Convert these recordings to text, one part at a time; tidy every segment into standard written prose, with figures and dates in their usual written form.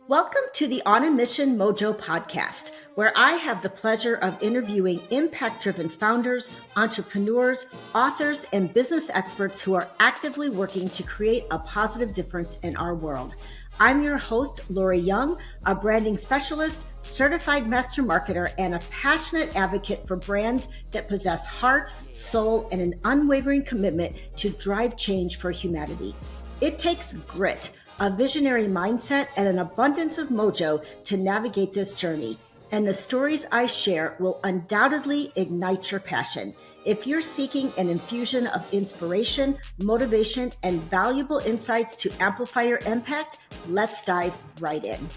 Welcome to the On a Mission Mojo podcast, where I have the pleasure of interviewing impact-driven founders, entrepreneurs, authors, and business experts who are actively working to create a positive difference in our world. I'm your host, Lori Young, a branding specialist, certified master marketer, and a passionate advocate for brands that possess heart, soul, and an unwavering commitment to drive change for humanity. It takes grit, a visionary mindset, and an abundance of mojo to navigate this journey. And the stories I share will undoubtedly ignite your passion. If you're seeking an infusion of inspiration, motivation, and valuable insights to amplify your impact, let's dive right in.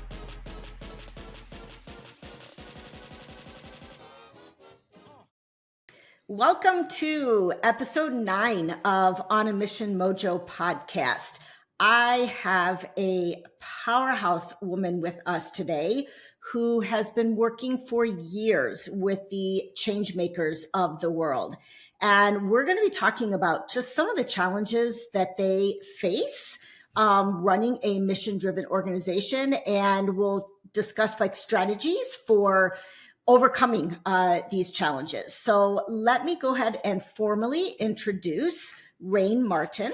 Welcome to episode 9 of On a Mission Mojo podcast. I have a powerhouse woman with us today who has been working for years with the Changemakers of the world. And we're going to be talking about just some of the challenges that they face running a mission-driven organization. And we'll discuss strategies for overcoming these challenges. So let me go ahead and formally introduce Rayne Martin.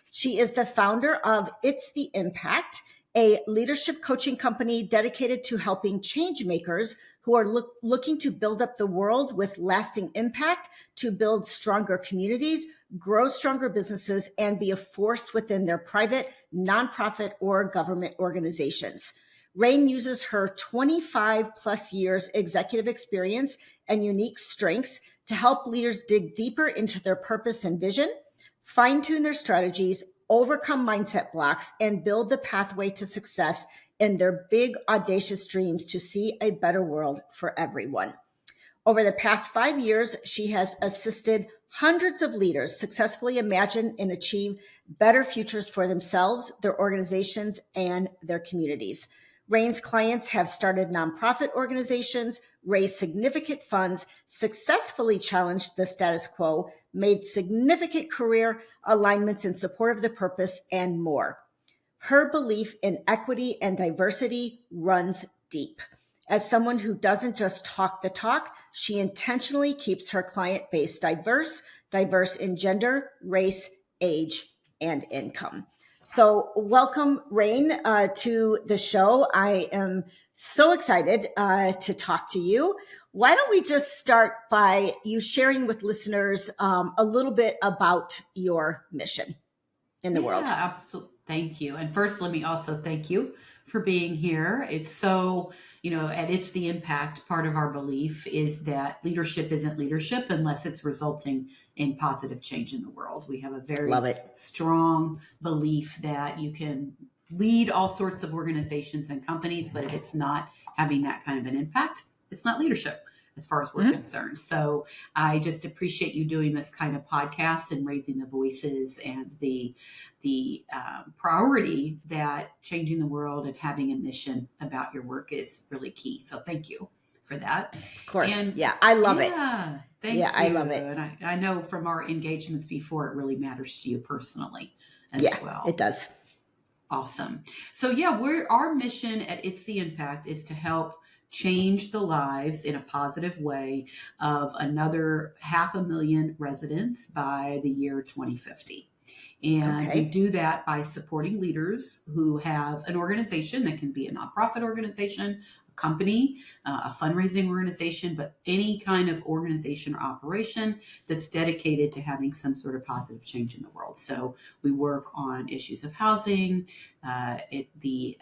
She is the founder of It's the Impact, a leadership coaching company dedicated to helping change makers who are looking to build up the world with lasting impact, to build stronger communities, grow stronger businesses, and be a force within their private, nonprofit, or government organizations. Rayne uses her 25 plus years executive experience and unique strengths to help leaders dig deeper into their purpose and vision, fine-tune their strategies, overcome mindset blocks, and build the pathway to success in their big, audacious dreams to see a better world for everyone. Over the past 5 years, she has assisted hundreds of leaders successfully imagine and achieve better futures for themselves, their organizations, and their communities. Rayne's clients have started nonprofit organizations, raised significant funds, successfully challenged the status quo, made significant career alignments in support of the purpose, and more. Her belief in equity and diversity runs deep. As someone who doesn't just talk the talk, she intentionally keeps her client base diverse in gender, race, age, and income. So welcome, Rayne, to the show. I am so excited to talk to you. Why don't we just start by you sharing with listeners a little bit about your mission in the world? Yeah, absolutely. Thank you. And first, let me also thank you for being here. It's so, and It's the Impact. Part of our belief is that leadership isn't leadership unless it's resulting in positive change in the world. We have a very strong belief that you can lead all sorts of organizations and companies, but if it's not having that kind of an impact, it's not leadership as far as we're concerned. So I just appreciate you doing this kind of podcast and raising the voices and the priority that changing the world and having a mission about your work is really key. So thank you for that. Of course. I love it. Thank you. I love it. And I know from our engagements before, it really matters to you personally as well. It does. Awesome. So our mission at It's the Impact is to help change the lives in a positive way of another 500,000 residents by the year 2050. And we do that by supporting leaders who have an organization that can be a nonprofit organization, a company, a fundraising organization, but any kind of organization or operation that's dedicated to having some sort of positive change in the world. So we work on issues of housing, the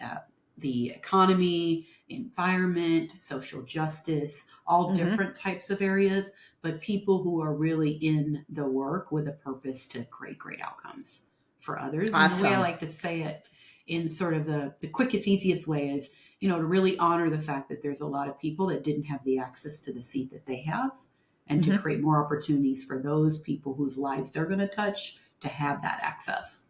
economy, environment, social justice, all different types of areas, but people who are really in the work with a purpose to create great outcomes for others. Awesome. And the way I like to say it in sort of the quickest, easiest way is, to really honor the fact that there's a lot of people that didn't have the access to the seat that they have, and to create more opportunities for those people whose lives they're going to touch to have that access.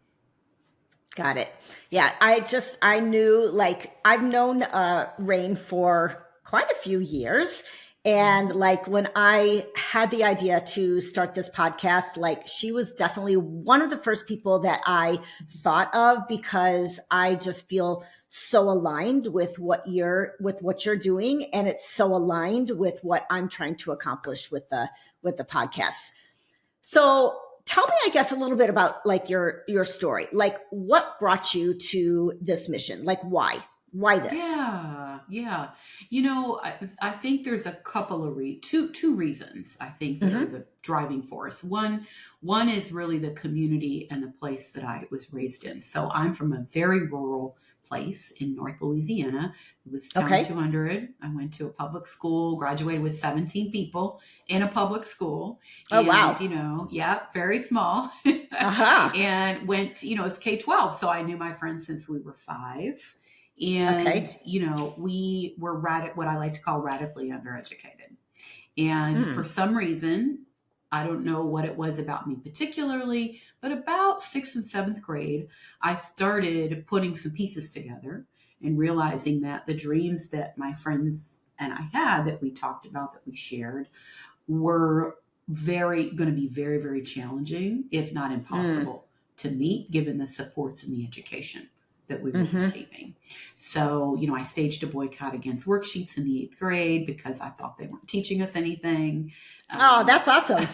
Got it. Yeah. I knew, I've known Rayne for quite a few years. And when I had the idea to start this podcast, she was definitely one of the first people that I thought of, because I just feel so aligned with what you're doing, and it's so aligned with what I'm trying to accomplish with the podcast. So tell me, I guess, a little bit about like your story. Like, what brought you to this mission? Like, why this? Yeah. I think there's a couple of two reasons I think that are the driving force. One is really the community and the place that I was raised in. So I'm from a very rural place in North Louisiana. It was town 200. I went to a public school, graduated with 17 people in a public school. Oh, and, wow. Very small. And went, it's K-12. So I knew my friends since we were 5. And, we were what I like to call radically undereducated. And for some reason, I don't know what it was about me particularly, but about 6th and 7th grade, I started putting some pieces together and realizing that the dreams that my friends and I had, that we talked about, that we shared, were going to be very, very challenging, if not impossible to meet, given the supports and the education that we were receiving. So, I staged a boycott against worksheets in the 8th grade because I thought they weren't teaching us anything. Oh, that's awesome.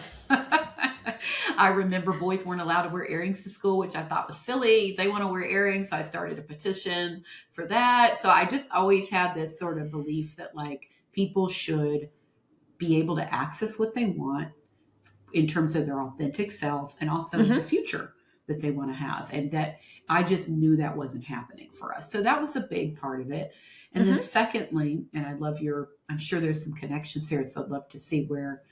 I remember boys weren't allowed to wear earrings to school, which I thought was silly. They want to wear earrings. So I started a petition for that. So I just always had this sort of belief that like people should be able to access what they want in terms of their authentic self and also the future that they want to have. And that I just knew that wasn't happening for us. So that was a big part of it. And then secondly, and I'm sure there's some connections here. So I'd love to see where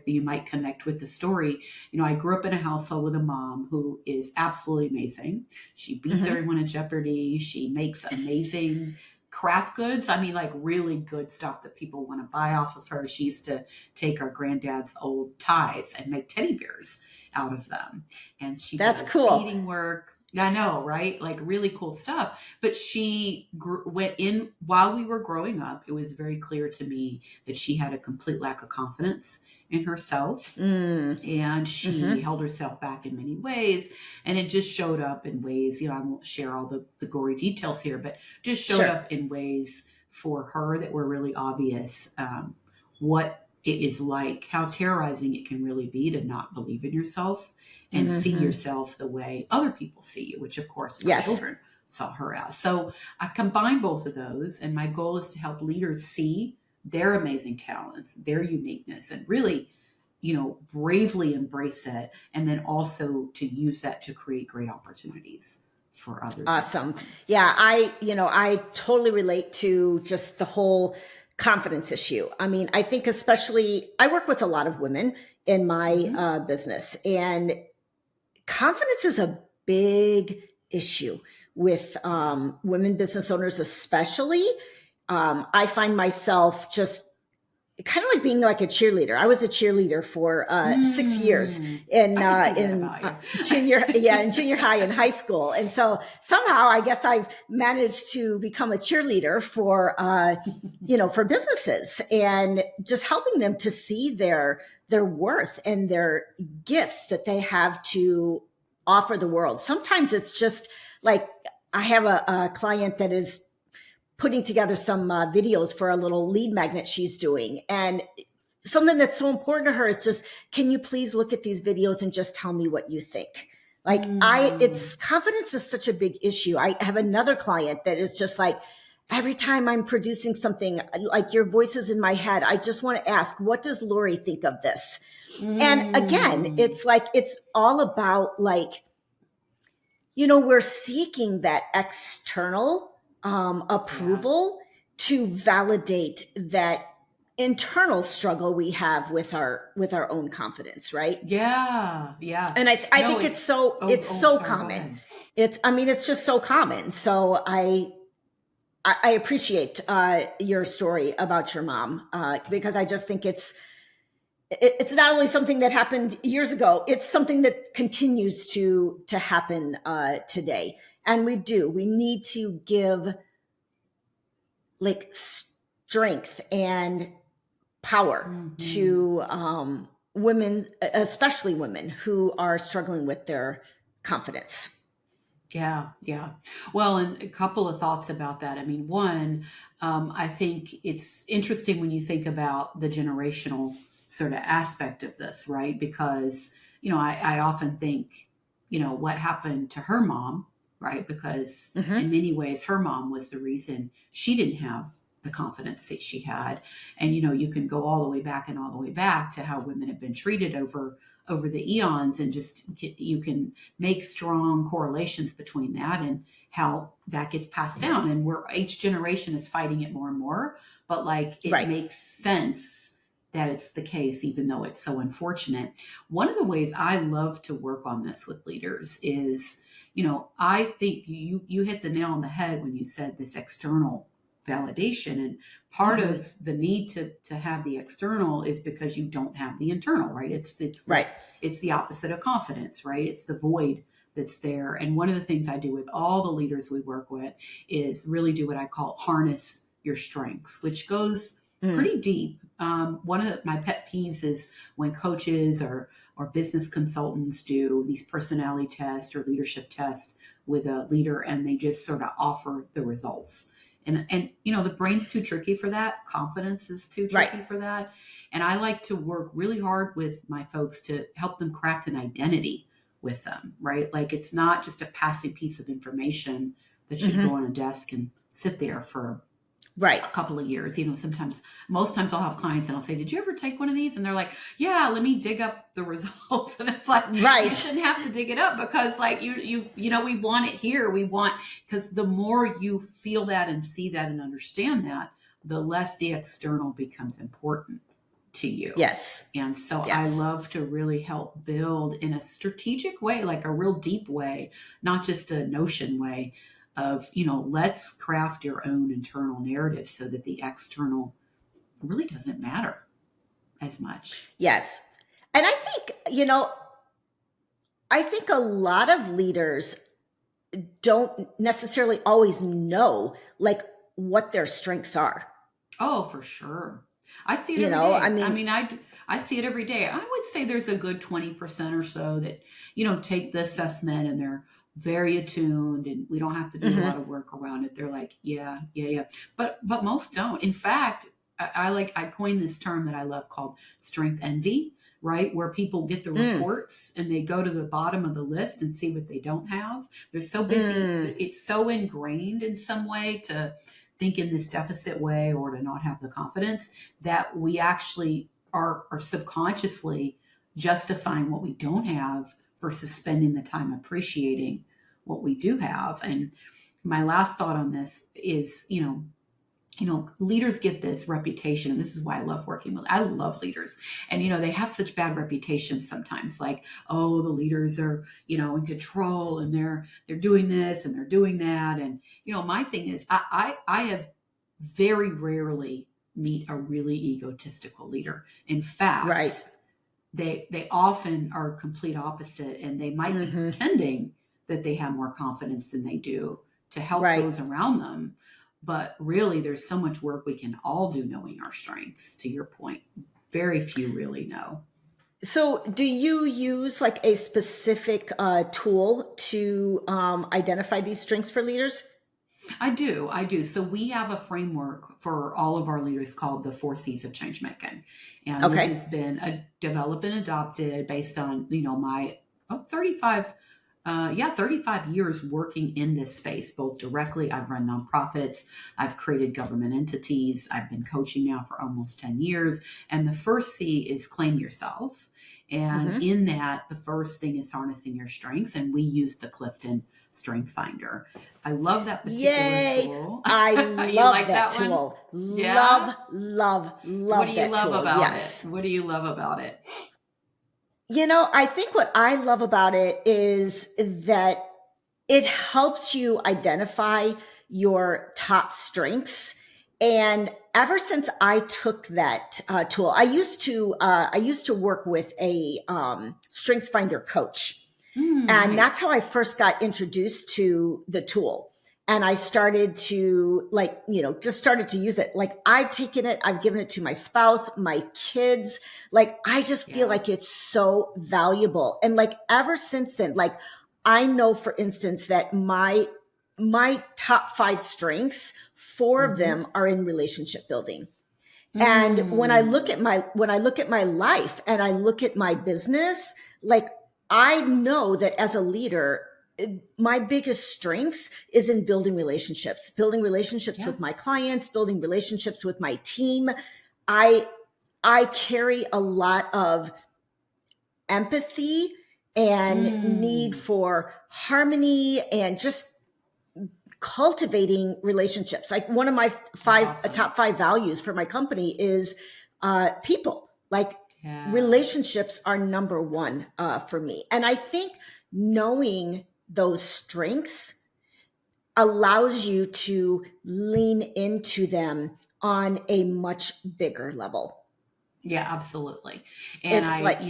you might connect with the story. I grew up in a household with a mom who is absolutely amazing. She beats everyone at Jeopardy. She makes amazing craft goods. I mean, like really good stuff that people want to buy off of her. She used to take our granddad's old ties and make teddy bears out of them. And she That's does cool. beading work. I know, right? Like really cool stuff. But she went in while we were growing up. It was very clear to me that she had a complete lack of confidence in herself. And she held herself back in many ways. And it just showed up in ways, I won't share all the gory details here, but just showed up in ways for her that were really obvious. What it is like, how terrorizing it can really be to not believe in yourself and see yourself the way other people see you, which of course my children saw her as. So I combine both of those, and my goal is to help leaders see their amazing talents, their uniqueness, and really, bravely embrace it. And then also to use that to create great opportunities for others. Awesome. Yeah. I totally relate to just the whole confidence issue. I mean, I think especially I work with a lot of women in my business, and confidence is a big issue with women business owners, especially. I find myself just kind of like being like a cheerleader. I was a cheerleader for 6 years in junior high and high school. And so somehow I guess I've managed to become a cheerleader for, for businesses, and just helping them to see their worth and their gifts that they have to offer the world. Sometimes it's just like, I have a client that is putting together some videos for a little lead magnet she's doing. And something that's so important to her is just, can you please look at these videos and just tell me what you think? Like confidence is such a big issue. I have another client that is just like, every time I'm producing something, like your voice is in my head, I just want to ask, what does Lori think of this? And again, it's like, it's all about like, we're seeking that external approval to validate that internal struggle we have with our own confidence, right? Yeah. And I think it's so common. It's just so common. So I appreciate your story about your mom, because I just think it's not only something that happened years ago, it's something that continues to happen today. And we need to give like strength and power to women, especially women who are struggling with their confidence. Yeah, yeah. Well, and a couple of thoughts about that. I mean, one, I think it's interesting when you think about the generational sort of aspect of this, right? Because, I often think, what happened to her mom, right? Because in Hmm. many ways, her mom was the reason she didn't have the confidence that she had. And, you can go all the way back and all the way back to how women have been treated over the eons, and just you can make strong correlations between that and how that gets passed down, and where each generation is fighting it more and more, but like it Right. makes sense that it's the case, even though it's so unfortunate. One of the ways I love to work on this with leaders is, I think you hit the nail on the head when you said this external validation. And part Hmm. of the need to have the external is because you don't have the internal, right? Right. It's the opposite of confidence, right? It's the void that's there. And one of the things I do with all the leaders we work with is really do what I call harness your strengths, which goes Mm. pretty deep. One of my pet peeves is when coaches or business consultants do these personality tests or leadership tests with a leader, and they just sort of offer the results. And the brain's too tricky for that. Confidence is too Right. tricky for that. And I like to work really hard with my folks to help them craft an identity with them, right? Like it's not just a passing piece of information that should Hmm. go on a desk and sit there for Right. a couple of years. Most times I'll have clients and I'll say, did you ever take one of these? And they're like, yeah, let me dig up the results. And it's like, you Right. shouldn't have to dig it up, because like we want it here. Because the more you feel that and see that and understand that, the less the external becomes important to you. Yes. And so I Yes. love to really help build in a strategic way, like a real deep way, not just a notion way of, let's craft your own internal narrative so that the external really doesn't matter as much. Yes. And I think a lot of leaders don't necessarily always know like what their strengths are. Oh, for sure. I see it You every know, I day. I mean, mean, I see it every day. I would say there's a good 20% or so that, take the assessment and they're very attuned, and we don't have to do a lot mhm. of work around it. They're like, yeah, yeah, yeah. But most don't. In fact, I coined this term that I love called strength envy, right? Where people get the Mm, reports and they go to the bottom of the list and see what they don't have. They're so busy. mm, It's so ingrained in some way to think in this deficit way or to not have the confidence, that we actually are subconsciously justifying what we don't have versus spending the time appreciating what we do have. And my last thought on this is, leaders get this reputation, and this is why I love leaders. And, they have such bad reputations sometimes, like, oh, the leaders are, in control, and they're doing this and they're doing that. And, my thing is, I have very rarely meet a really egotistical leader. In right. fact, they often are complete opposite, and they might be Hmm. pretending that they have more confidence than they do to help Right. those around them. But really, there's so much work we can all do knowing our strengths. To your point, very few really know. So, do you use like a specific tool to identify these strengths for leaders? I do. So we have a framework for all of our leaders called the 4 C's of change making. And this Okay. has been developed and adopted based on, my 35, 35 years working in this space, both directly. I've run nonprofits. I've created government entities. I've been coaching now for almost 10 years. And the first C is claim yourself. And Hmm. in that, the first thing is harnessing your strengths. And we use the Clifton Strength Finder. I love that particular Yay. tool. I You love like that that one? tool. Yeah. Love, love, What do love you that love tool. about it? Yes. What do you love about it? I think what I love about it is that it helps you identify your top strengths. And ever since I took that tool, I used to work with a strengths finder coach, and that's Nice. how I first got introduced to the tool. And I started to just started to use it. Like I've taken it, I've given it to my spouse, my kids. Like I just feel Yeah. like it's so valuable. And like ever since then, like I know, for instance, that my top 5 strengths, 4 of Mm-hmm. them are in relationship building. And when I look Mm. at my life and I look at my business, like, I know that as a leader, my biggest strengths is in building relationships Yeah. with my clients, building relationships with my team. I carry a lot of empathy and need Mm. for harmony and just cultivating relationships. Like, one of my That's awesome. top 5 values for my company is people. Like, Yeah. relationships are number one for me. And I think knowing those strengths allows you to lean into them on a much bigger level. Yeah, absolutely. And It's I, like,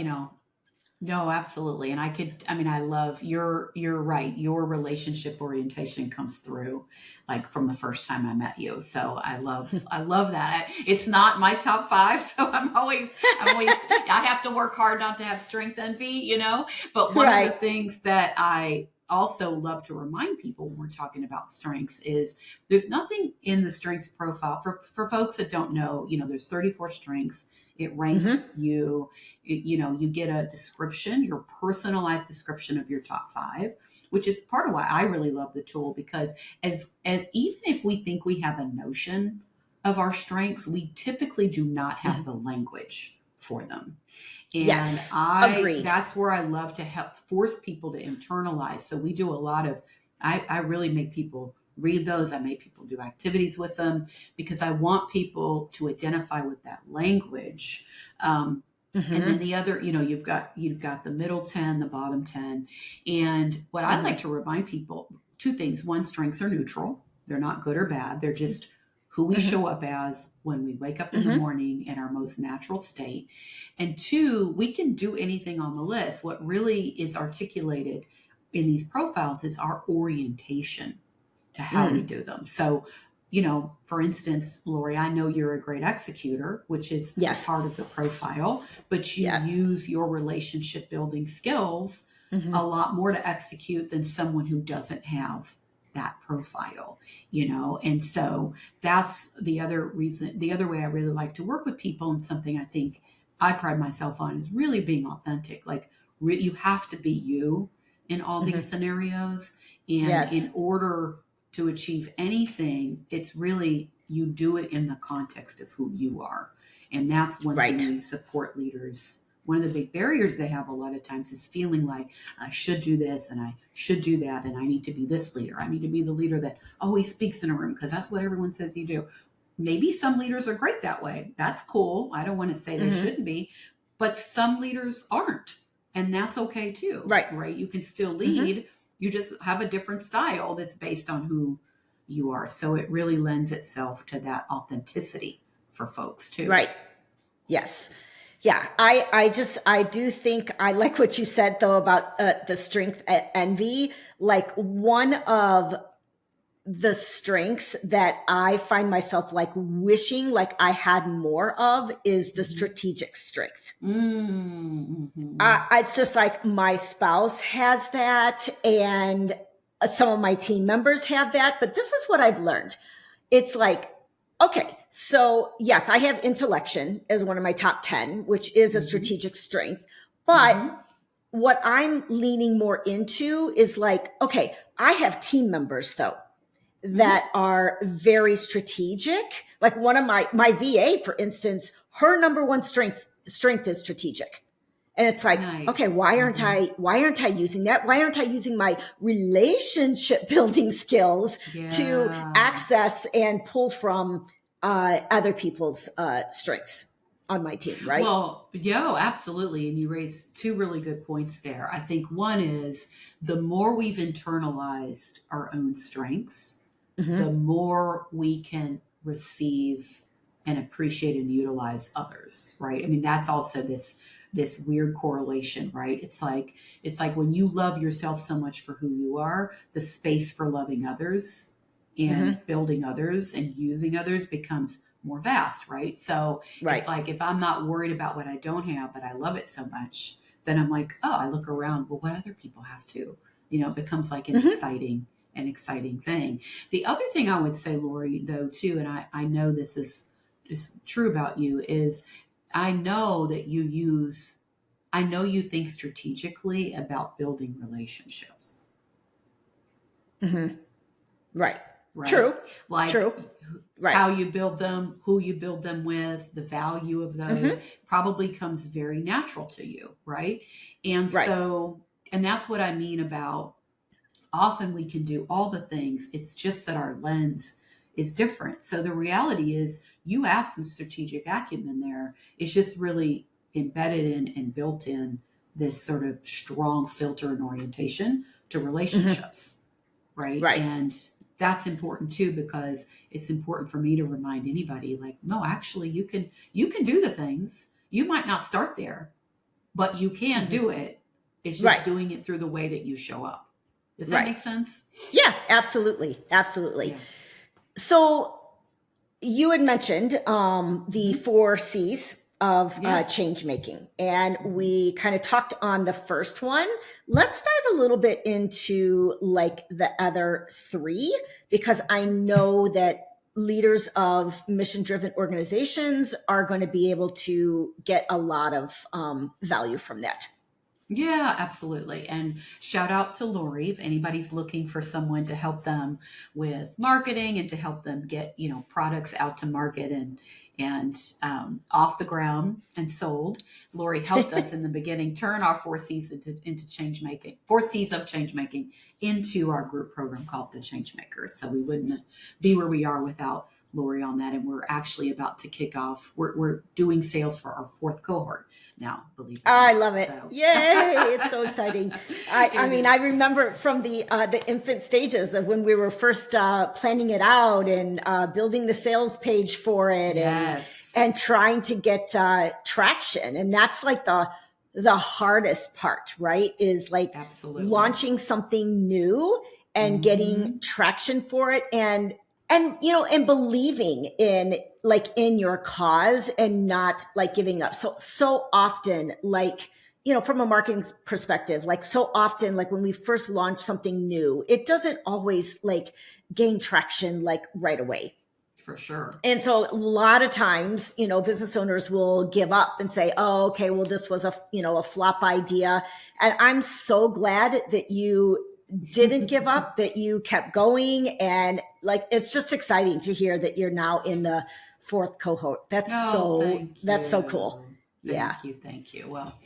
no, absolutely. And I mean, I love you're right. Your relationship orientation comes through like from the first time I met you. So I love that. It's not my top 5. So I'm always, I have to work hard not to have strength envy, but one of the right. things that I also love to remind people when we're talking about strengths is there's nothing in the strengths profile for folks that don't know, there's 34 strengths. It ranks Mm-hmm. you, you get a description, your personalized description of your top 5, which is part of why I really love the tool, because as even if we think we have a notion of our strengths, we typically do not have Mm-hmm. the language for them. And Yes. Agreed. that's where I love to help force people to internalize. So we do a lot of, I really make people read those. I make people do activities with them because I want people to identify with that language. And then Mm-hmm. the other, you've got the middle 10, the bottom 10. And what I Mm-hmm. like to remind people, 2 things. One, strengths are neutral. They're not good or bad. They're just who we Mm-hmm. show up as when we wake up in the Mm-hmm. morning in our most natural state. And 2, we can do anything on the list. What really is articulated in these profiles is our orientation to how we Mm. do them. So, for instance, Lori, I know you're a great executor, which is a Yes. part of the profile, but you Yeah. use your relationship building skills Mm-hmm. a lot more to execute than someone who doesn't have that profile, And so that's the other reason, the other way I really like to work with people, and something I think I pride myself on is really being authentic. Like, you have to be you in all these Mm-hmm. scenarios. And Yes. in order to achieve anything, it's really you do it in the context of who you are. And that's one thing Right. we support leaders. One of the big barriers they have a lot of times is feeling like I should do this and I should do that and I need to be this leader. I need to be the leader that always speaks in a room because that's what everyone says you do. Maybe some leaders are great that way. That's cool. I don't want to say they Mm-hmm. shouldn't be, but some leaders aren't. And that's okay too, Right. right? You can still Mm-hmm. lead. You just have a different style that's based on who you are. So it really lends itself to that authenticity for folks too. Right. Yes. Yeah. I do think I like what you said though about the strength envy. Like, one of the strengths that I find myself like wishing like I had more of is the Mm-hmm. strategic strength. Mm-hmm. It's just like my spouse has that, and some of my team members have that. But this is what I've learned. It's like, okay, so yes, I have intellection as one of my top 10, which is a Mm-hmm. strategic strength. But Mm-hmm. what I'm leaning more into is like, okay, I have team members though Mm-hmm. that are very strategic. Like, one of my VA, for instance, her number one strength is strategic. And it's like, okay, Nice. Mm-hmm. why aren't I using that? Why aren't I using my relationship building skills to Yeah. access and pull from other people's strengths on my team, right? Well, absolutely. And you raised 2 really good points there. I think one is the more we've internalized our own strengths, the Mm-hmm. more we can receive and appreciate and utilize others, right? I mean, that's also this weird correlation, right? It's like when you love yourself so much for who you are, the space for loving others and Mm-hmm. building others and using others becomes more vast, right? So it's Right. like if I'm not worried about what I don't have, but I love it so much, then I'm like, oh, I look around, well, what other people have too? it becomes like Mm-hmm. an exciting thing. The other thing I would say, Lori, though, too, and I know this is true about you, is I know that I know you think strategically about building relationships, Mm-hmm. Right. right? True. Like True. Right. how you build them, who you build them with, the value of those Mm-hmm. probably comes very natural to you, right? And Right. so, and that's what I mean about often we can do all the things. It's just that our lens is different. So the reality is you have some strategic acumen there. It's just really embedded in and built in this sort of strong filter and orientation to Mm-hmm. relationships, right? Right. And that's important too, because it's important for me to remind anybody, like, no, actually you can do the things. You might not start there, but you can Mm-hmm. do it. It's just Right. doing it through the way that you show up. Does that Right. make sense? Yeah, absolutely. Absolutely. Yeah. So you had mentioned the Hmm. 4 C's of Yes. change making, and Hmm. we kind of talked on the first one. Let's dive a little bit into like the other three, because I know that leaders of mission driven organizations are going to be able to get a lot of value from that. Yeah, absolutely. And shout out to Lori if anybody's looking for someone to help them with marketing and to help them get, products out to market and off the ground and sold. Lori helped us in the beginning turn our 4 C's into change making, 4 C's of change making into our group program called the Changemakers. So we wouldn't be where we are without Lori on that. And we're actually about to kick off. We're doing sales for our fourth cohort now, believe it or I not. love it. So Yay. It's so exciting. I it mean, I is. remember from the infant stages of when we were first planning it out and building the sales page for it Yes, and trying to get traction. And that's like the hardest part, right? Is like absolutely. launching something new and getting Hmm. traction for it and believing in like in your cause and not like giving up. So often, like, from a marketing perspective, like so often, like when we first launch something new, it doesn't always like gain traction like right away. For sure. And so a lot of times, business owners will give up and say, oh, okay, well, this was a flop idea. And I'm so glad that you didn't give up, that you kept going. And like, it's just exciting to hear that you're now in the fourth cohort. No, thank That's so cool. you. Yeah. Thank you. Well,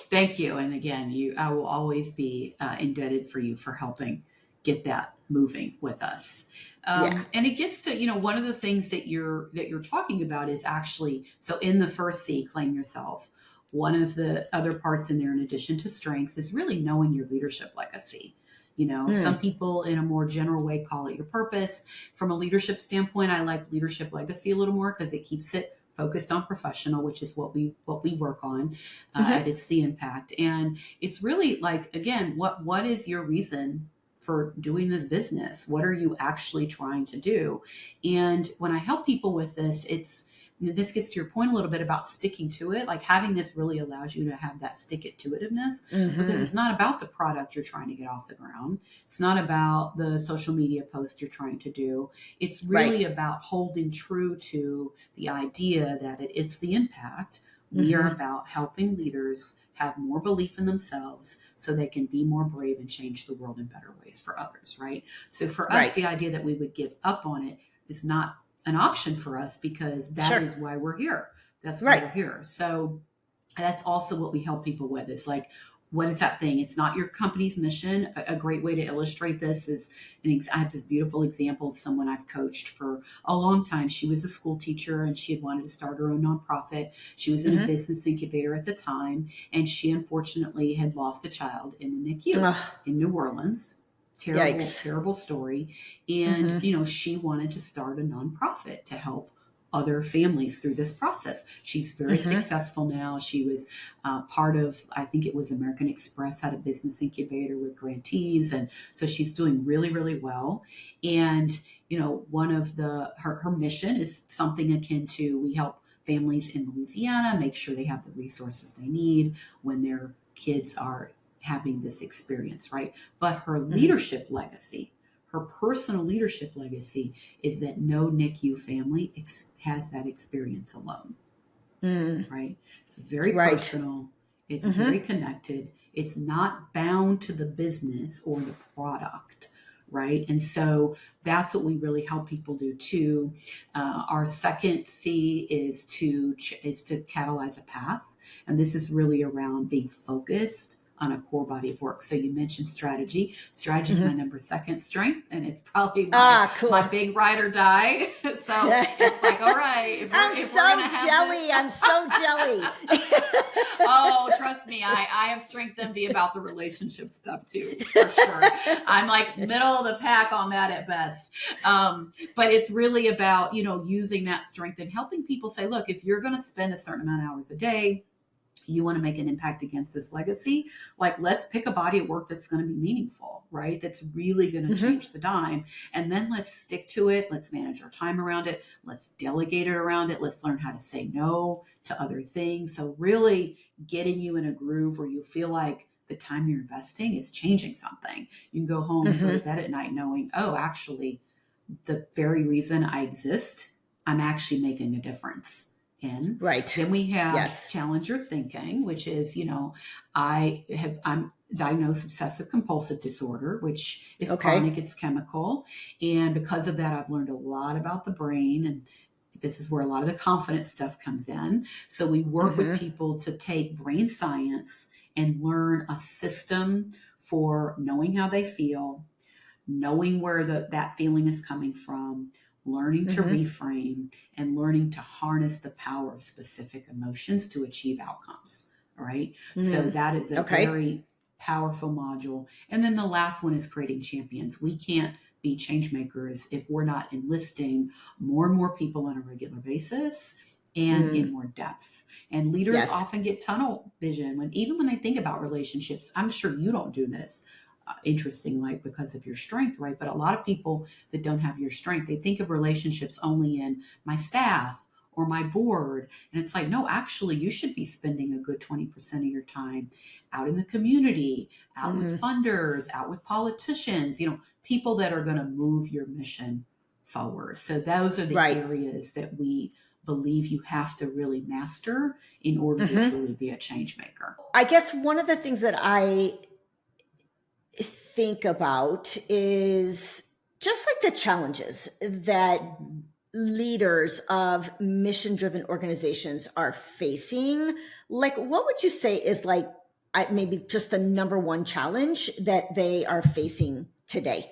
thank you. And again, I will always be indebted for you for helping get that moving with us. Yeah. And it gets to, one of the things that you're talking about is actually, so in the first C, claim yourself. One of the other parts in there, in addition to strengths, is really knowing your leadership legacy. Some Mm. people in a more general way call it your purpose. From a leadership standpoint, I like leadership legacy a little more because it keeps it focused on professional, which is what we work on at Hmm. It's the Impact. And it's really like, again, what is your reason for doing this business? What are you actually trying to do? And when I help people with this gets to your point a little bit about sticking to it. Like having this really allows you to have that stick it to itiveness, because Hmm. it's not about the product you're trying to get off the ground. It's not about the social media post you're trying to do. It's Right. really about holding true to the idea that It's the Impact. We are Hmm. about helping leaders have more belief in themselves so they can be more brave and change the world in better ways for others, right? So for us, Right. the idea that we would give up on it is not an option for us, because that Sure. is why we're here. That's why Right. we're here. So that's also what we help people with. It's like, what is that thing? It's not your company's mission. A great way to illustrate this is, I have this beautiful example of someone I've coached for a long time. She was a school teacher and she had wanted to start her own nonprofit. She was in a Hmm. business incubator at the time, and she unfortunately had lost a child in the NICU Oh, in New Orleans. Terrible, yikes. terrible story. And, Hmm. she wanted to start a nonprofit to help other families through this process. She's very Hmm. successful now. She was part of, I think it was American Express, had a business incubator with grantees. And so she's doing really, really well. And, one of her mission is something akin to, we help families in Louisiana make sure they have the resources they need when their kids are having this experience, right? But her leadership legacy, her personal leadership legacy is that no NICU family has that experience alone, right? It's very Right. personal. It's very connected. It's not bound to the business or the product, right? And so that's what we really help people do too. Our second C is to catalyze a path, and this is really around being focused on a core body of work. So you mentioned strategy. Strategy is my number second strength, and it's probably my big ride or die. So it's like, all right, I'm so jelly. Oh, trust me, I have strength envy about the relationship stuff too, for sure. I'm like middle of the pack on that at best. But it's really about, using that strength and helping people say, look, if you're going to spend a certain amount of hours a day, you want to make an impact against this legacy, like let's pick a body of work that's going to be meaningful, right? That's really going to change the dime. And then let's stick to it. Let's manage our time around it. Let's delegate it around it. Let's learn how to say no to other things. So really getting you in a groove where you feel like the time you're investing is changing something. You can go home and go to bed at night knowing, oh, actually, the very reason I exist, I'm actually making a difference in. Right. Then we have challenger thinking, which is, I'm diagnosed obsessive compulsive disorder, which is chronic, it's chemical. And because of that, I've learned a lot about the brain, and this is where a lot of the confidence stuff comes in. So we work with people to take brain science and learn a system for knowing how they feel, knowing where that feeling is coming from, learning to reframe, and learning to harness the power of specific emotions to achieve outcomes. All right. So that is a very powerful module. And then the last one is creating champions. We can't be change makers if we're not enlisting more and more people on a regular basis and in more depth. And leaders often get tunnel vision even when they think about relationships. I'm sure you don't do this. Interestingly, because of your strength, right? But a lot of people that don't have your strength, they think of relationships only in my staff or my board. And it's like, no, actually, you should be spending a good 20% of your time out in the community, out with funders, out with politicians, people that are going to move your mission forward. So those are the areas that we believe you have to really master in order to truly be a change maker. I guess one of the things that I think about is just like the challenges that leaders of mission-driven organizations are facing. Like, what would you say is like maybe just the number one challenge that they are facing today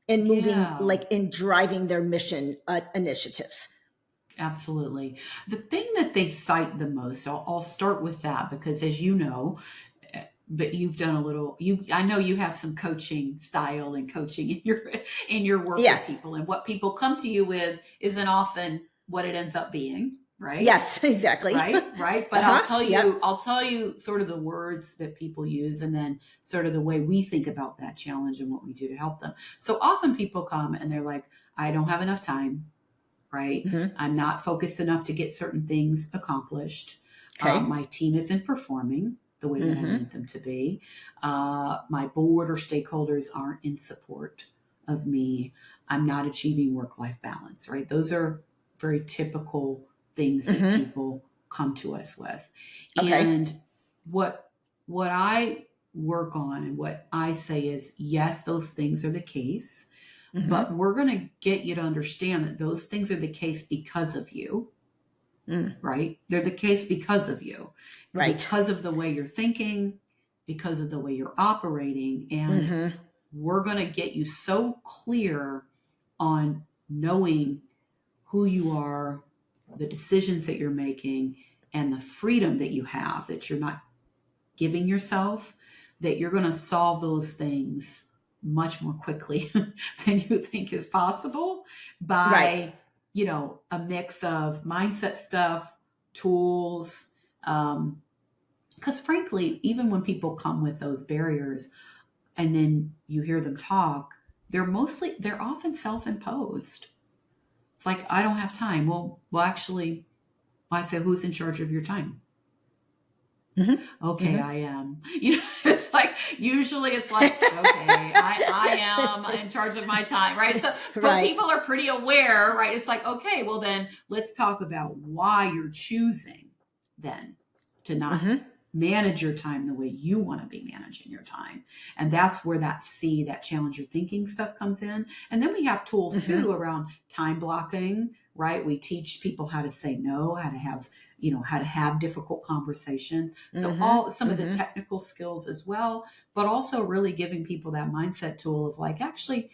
in moving, like in driving their mission initiatives? Absolutely. The thing that they cite the most, I'll start with that, because as you know, but you've done a little, I know you have some coaching style and coaching in your work with people, and what people come to you with isn't often what it ends up being, right? Yes, exactly. Right. But I'll tell you sort of the words that people use, and then sort of the way we think about that challenge and what we do to help them. So often people come and they're like, I don't have enough time, right? I'm not focused enough to get certain things accomplished. My team isn't performing the way that I want them to be. My board or stakeholders aren't in support of me. I'm not achieving work-life balance, right? Those are very typical things that people come to us with. And what I work on and what I say is, yes, those things are the case, but we're going to get you to understand that those things are the case because of you. Right? They're the case because of you, right? Because of the way you're thinking, because of the way you're operating. And we're going to get you so clear on knowing who you are, the decisions that you're making, and the freedom that you have, that you're not giving yourself, that you're going to solve those things much more quickly than you think is possible by a mix of mindset stuff, tools. Because frankly, even when people come with those barriers and then you hear them talk, they're often self-imposed. It's like, I don't have time. Well, actually, I say, who's in charge of your time? Okay, I am. It's It's like, usually it's like, okay, I am in charge of my time, right? So, but Right. people are pretty aware, right? It's like, okay, well then let's talk about why you're choosing then to not manage your time the way you want to be managing your time. And that's where that challenge your thinking stuff comes in. And then we have tools too around time blocking, right? We teach people how to say no, how to have difficult conversations. So some of the technical skills as well, but also really giving people that mindset tool of like, actually,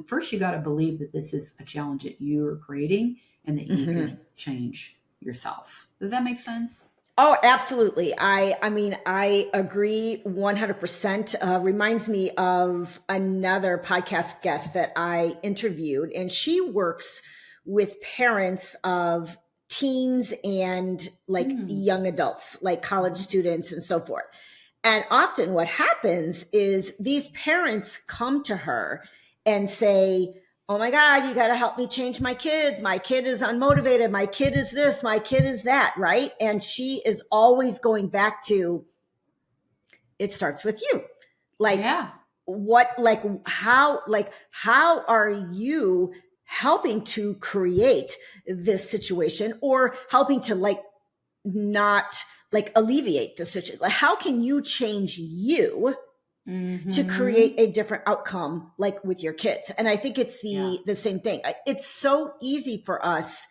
first you got to believe that this is a challenge that you're creating and that you can change yourself. Does that make sense? Oh, absolutely. I mean, I agree 100%. Reminds me of another podcast guest that I interviewed, and she works with parents of teens and like young adults, like college students and so forth. And often what happens is these parents come to her and say, oh my God, you got to help me change my kids. My kid is unmotivated. My kid is this, my kid is that, right? And she is always going back to, it starts with you. Like, how are you helping to create this situation or helping to not alleviate the situation? Like, how can you change you to create a different outcome, like with your kids? And I think it's the same thing. It's so easy for us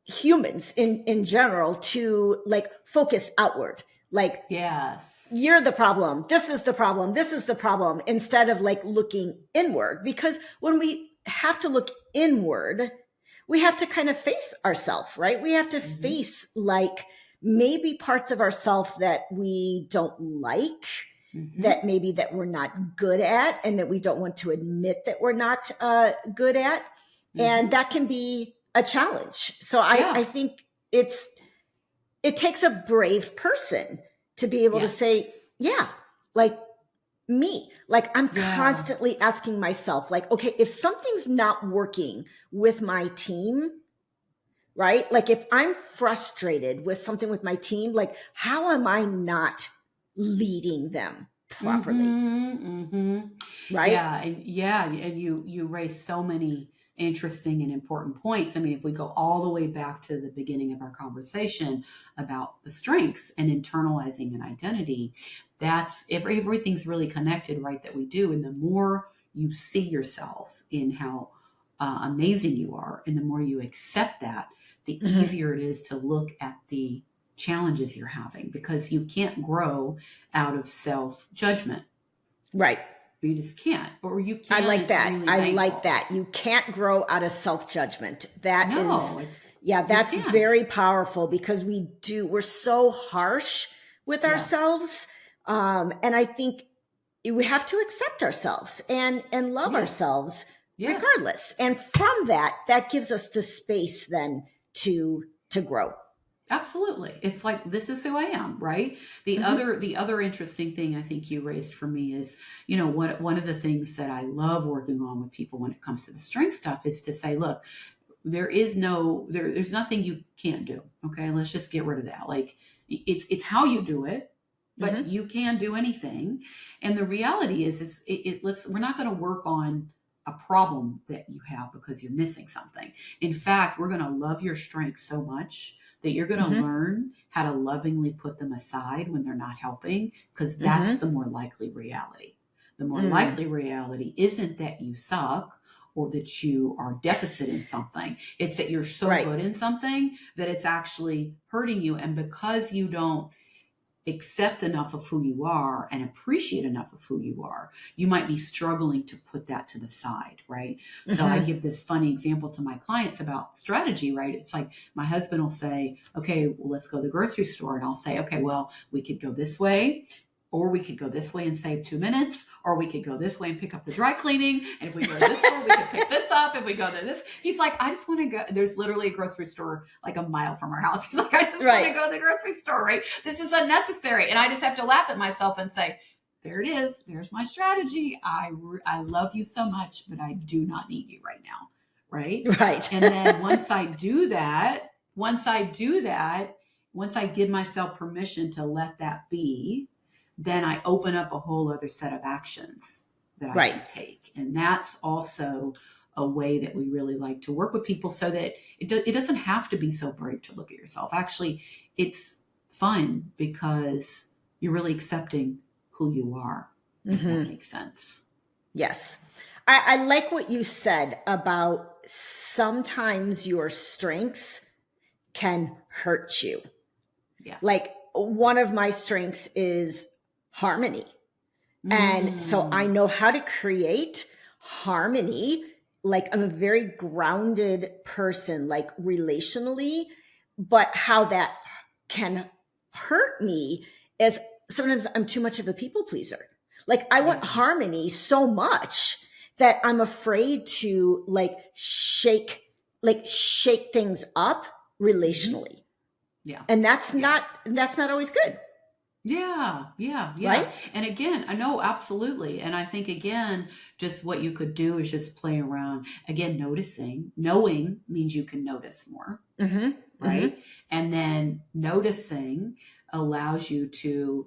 humans in general to focus outward. Like, yes, you're the problem. This is the problem. This is the problem, instead of looking inward. Because when we have to look inward, we have to kind of face ourselves, right? We have to face maybe parts of ourselves that we don't like, that we're not good at, and that we don't want to admit that we're not good at. And that can be a challenge. So I think it takes a brave person to be able to say, I'm constantly asking myself, okay, if something's not working with my team, right? Like, if I'm frustrated with something with my team, how am I not leading them properly? Right? And you raise so many interesting and important points. I mean, if we go all the way back to the beginning of our conversation about the strengths and internalizing an identity, that's everything's really connected, right? That we do. And the more you see yourself in how amazing you are, and the more you accept that, the easier it is to look at the challenges you're having, because you can't grow out of self-judgment. Right. You just can't, or you can't. I like that. Really I like that. You can't grow out of self-judgment. That's very powerful, because we're so harsh with ourselves. And I think we have to accept ourselves and love ourselves regardless. And from that gives us the space then to grow. Absolutely. It's like, this is who I am, right? The other interesting thing I think you raised for me is, one of the things that I love working on with people when it comes to the strength stuff is to say, look, there's nothing you can't do. Okay. Let's just get rid of that. Like, it's how you do it, but you can do anything. And the reality is we're not going to work on a problem that you have because you're missing something. In fact, we're going to love your strengths so much that you're going to learn how to lovingly put them aside when they're not helping, because that's the more likely reality. The more likely reality isn't that you suck or that you are deficit in something. It's that you're so good in something that it's actually hurting you. And because you don't accept enough of who you are and appreciate enough of who you are, you might be struggling to put that to the side, right? So I give this funny example to my clients about strategy, right? It's like, my husband will say, okay, well, let's go to the grocery store. And I'll say, okay, well, we could go this way, or we could go this way and save 2 minutes, or we could go this way and pick up the dry cleaning. And if we go to this store, we could pick this up. If we go to this, he's like, I just want to go. There's literally a grocery store like a mile from our house. He's like, I just want to go to the grocery store, right? This is unnecessary. And I just have to laugh at myself and say, there it is. There's my strategy. I love you so much, but I do not need you right now. Right. Right. And then once I give myself permission to let that be, then I open up a whole other set of actions that I can take. And that's also a way that we really like to work with people, so that it doesn't have to be so brave to look at yourself. Actually, it's fun because you're really accepting who you are, if that makes sense. Yes. I like what you said about sometimes your strengths can hurt you. Yeah. Like, one of my strengths is harmony. And so I know how to create harmony. Like, I'm a very grounded person, like relationally, but how that can hurt me is sometimes I'm too much of a people pleaser. Like, I want harmony so much that I'm afraid to shake things up relationally. Yeah. And that's not always good. Yeah. Right? And again, I know, absolutely. And I think, again, just what you could do is just play around. Again, noticing. Knowing means you can notice more. Right? And then noticing allows you to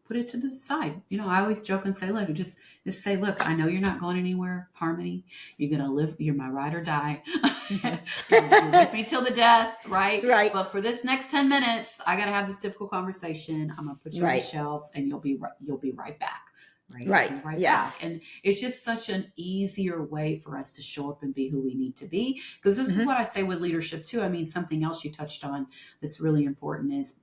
put it to the side. I always joke and say, look, just say, look, I know you're not going anywhere, Harmony. You're going to live. You're my ride or die. You're with me till the death, right? Right. But for this next 10 minutes, I got to have this difficult conversation. I'm going to put you on the shelf, and you'll be right back. Right. Yes. Back. And it's just such an easier way for us to show up and be who we need to be. Because this is what I say with leadership too. I mean, something else you touched on that's really important is,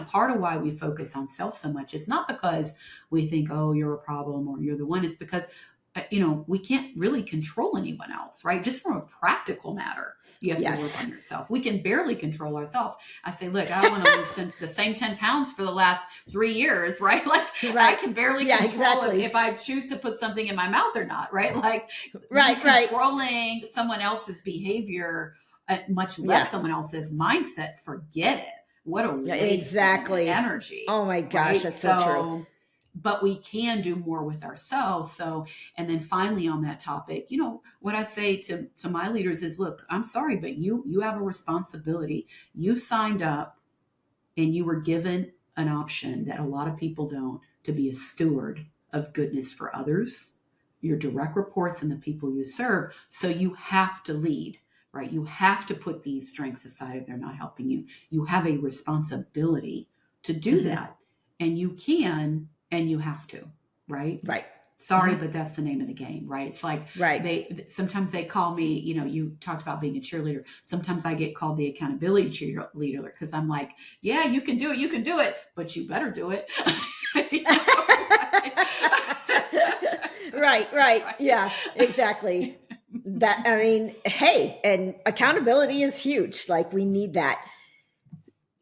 part of why we focus on self so much is not because we think, oh, you're a problem or you're the one. It's because, we can't really control anyone else, right? Just from a practical matter, you have to work on yourself. We can barely control ourselves. I say, look, I want to lose the same 10 pounds for the last 3 years, right? I can barely control if I choose to put something in my mouth or not, right? Controlling someone else's behavior, much less someone else's mindset, forget it. What a waste of energy. Oh my gosh, right? That's so true. But we can do more with ourselves. So, and then finally on that topic, what I say to my leaders is, look, I'm sorry, but you have a responsibility. You signed up and you were given an option that a lot of people don't, to be a steward of goodness for others, your direct reports and the people you serve. So you have to lead, right? You have to put these strengths aside if they're not helping you. You have a responsibility to do that. And you can, and you have to, right? Right. Sorry, but that's the name of the game, right? It's like sometimes they call me, you talked about being a cheerleader. Sometimes I get called the accountability cheerleader because I'm like, yeah, you can do it, but you better do it. Right. Yeah, exactly. Hey, and accountability is huge. Like, we need that.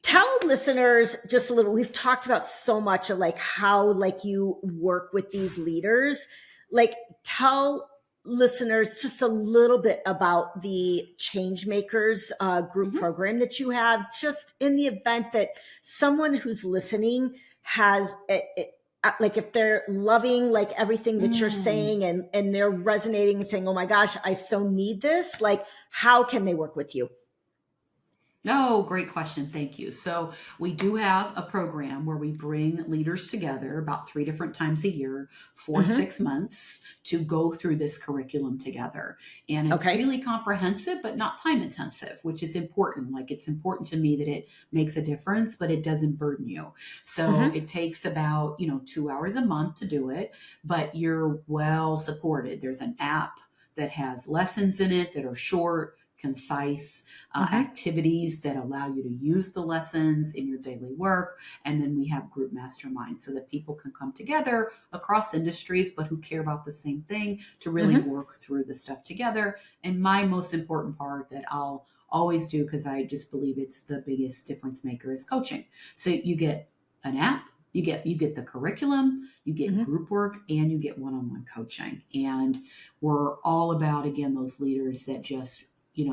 Tell listeners just a little, we've talked about so much of how you work with these leaders. Tell listeners just a little bit about the Changemakers group program that you have, just in the event that someone who's listening has if they're loving everything that you're saying and they're resonating and saying, oh my gosh, I so need this. How can they work with you? No, great question. Thank you. So we do have a program where we bring leaders together about 3 different times a year for 6 months to go through this curriculum together. And it's really comprehensive, but not time intensive, which is important. It's important to me that it makes a difference, but it doesn't burden you. So it takes about, 2 hours a month to do it, but you're well supported. There's an app that has lessons in it that are short, concise activities that allow you to use the lessons in your daily work. And then we have group masterminds so that people can come together across industries, but who care about the same thing, to really work through the stuff together. And my most important part that I'll always do, because I just believe it's the biggest difference maker, is coaching. So you get an app, you get the curriculum, you get group work, and you get one-on-one coaching. And we're all about, again, those leaders that just,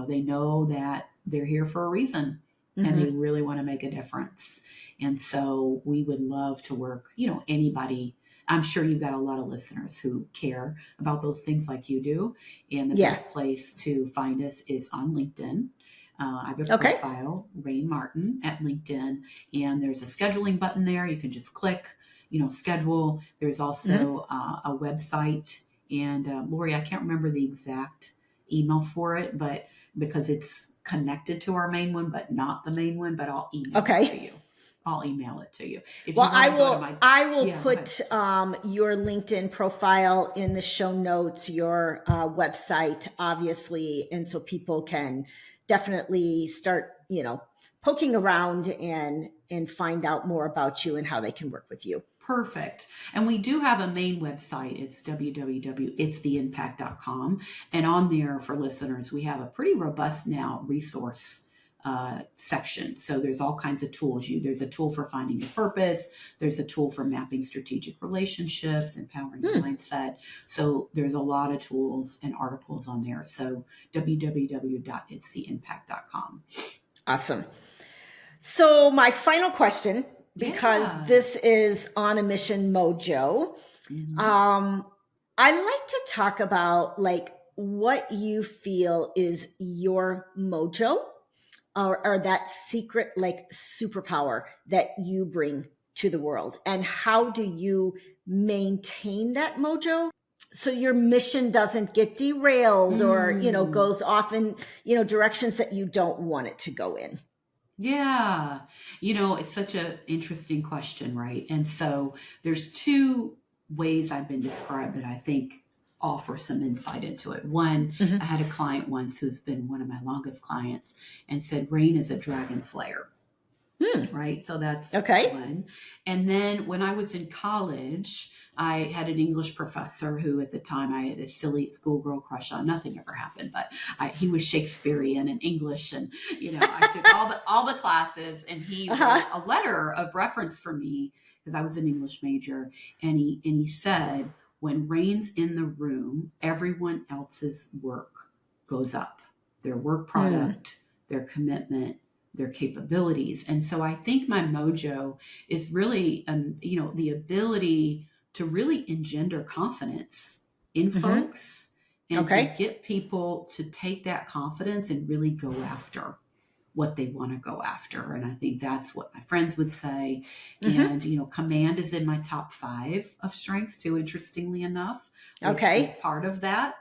they know that they're here for a reason and they really want to make a difference. And so we would love to work, anybody. I'm sure you've got a lot of listeners who care about those things like you do. And the best place to find us is on LinkedIn. I have a profile, Rayne Martin, at LinkedIn, and there's a scheduling button there. You can just click. schedule. There's also a website. And Lori, I can't remember the exact email for it, but because it's connected to our main one, but not the main one, but I'll email it to you. I'll email it to you. Well, I will put your LinkedIn profile in the show notes, your website, obviously. And so people can definitely start, poking around and find out more about you and how they can work with you. Perfect. And we do have a main website. It's www.itstheimpact.com. And on there, for listeners, we have a pretty robust now resource section. So there's all kinds of tools. There's a tool for finding your purpose. There's a tool for mapping strategic relationships, empowering your mindset. So there's a lot of tools and articles on there. So www.itstheimpact.com. Awesome. So my final question, because this is On a Mission Mojo, I like to talk about what you feel is your mojo, or that secret superpower that you bring to the world, and how do you maintain that mojo so your mission doesn't get derailed or goes off in directions that you don't want it to go in. Yeah. It's such an interesting question, right? And so there's two ways I've been described that I think offer some insight into it. One, I had a client once who's been one of my longest clients and said, Rayne is a dragon slayer. Right. So that's one. And then when I was in college, I had an English professor who at the time I had a silly schoolgirl crush on. Nothing ever happened, but he was Shakespearean and English. And, I took all the classes, and he wrote a letter of reference for me because I was an English major. And he said, when Rayne's in the room, everyone else's work goes up, their work product, their commitment, their capabilities. And so I think my mojo is really, the ability to really engender confidence in folks and to get people to take that confidence and really go after what they want to go after. And I think that's what my friends would say. And, command is in my top 5 of strengths too, interestingly enough, which is part of that,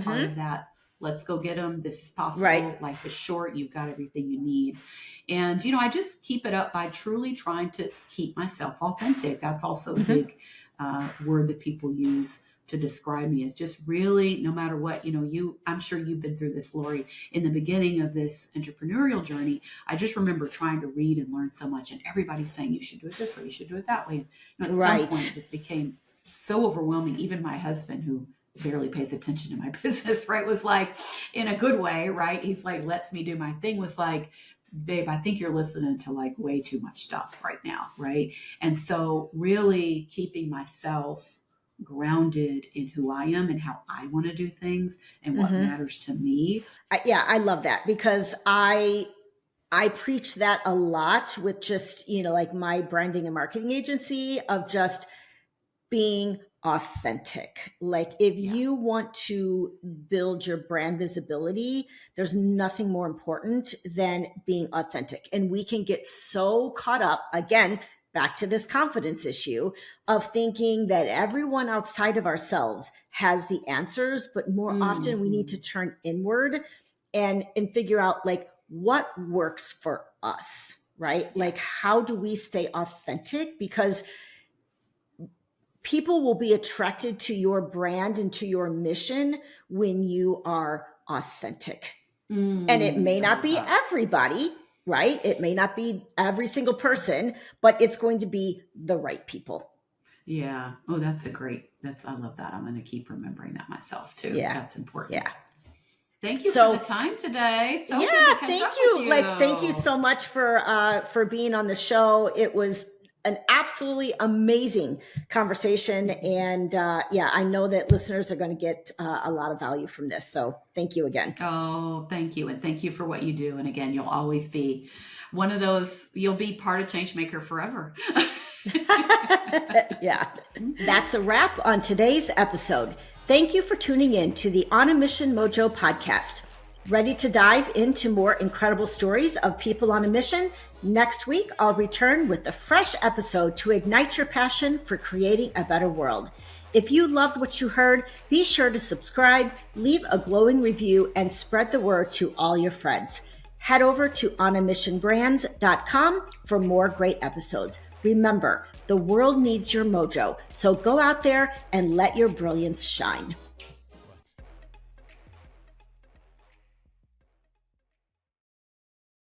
part of that. Let's go get them. This is possible. Right. Life is short. You've got everything you need. And, I just keep it up by truly trying to keep myself authentic. That's also a big word that people use to describe me, is just really, no matter what, I'm sure you've been through this, Lori, in the beginning of this entrepreneurial journey. I just remember trying to read and learn so much, and everybody's saying you should do it this way, you should do it that way. And at some point it just became so overwhelming. Even my husband, who barely pays attention to my business, right, was like, in a good way, right, he's like, lets me do my thing, was like, babe, I think you're listening to way too much stuff right now, right? And so really keeping myself grounded in who I am and how I want to do things and what matters to me. I love that, because I preach that a lot with just, my branding and marketing agency, of just being authentic. If you want to build your brand visibility, there's nothing more important than being authentic. And we can get so caught up, again, back to this confidence issue of thinking that everyone outside of ourselves has the answers, but more often we need to turn inward and figure out what works for us, right? How do we stay authentic? Because people will be attracted to your brand and to your mission when you are authentic. And it may not be everybody, right? It may not be every single person, but it's going to be the right people. Yeah. Oh, I love that. I'm going to keep remembering that myself too. Yeah. That's important. Yeah. Thank you for the time today. So good to catch up with you. Thank you so much for being on the show. It was an absolutely amazing conversation. And I know that listeners are going to get a lot of value from this. So thank you again. Oh, thank you. And thank you for what you do. And again, you'll always be one of those, you'll be part of Changemaker forever. Yeah, that's a wrap on today's episode. Thank you for tuning in to the On a Mission Mojo podcast. Ready to dive into more incredible stories of people on a mission? Next week, I'll return with a fresh episode to ignite your passion for creating a better world. If you loved what you heard, be sure to subscribe, leave a glowing review, and spread the word to all your friends. Head over to onamissionbrands.com for more great episodes. Remember, the world needs your mojo, so go out there and let your brilliance shine.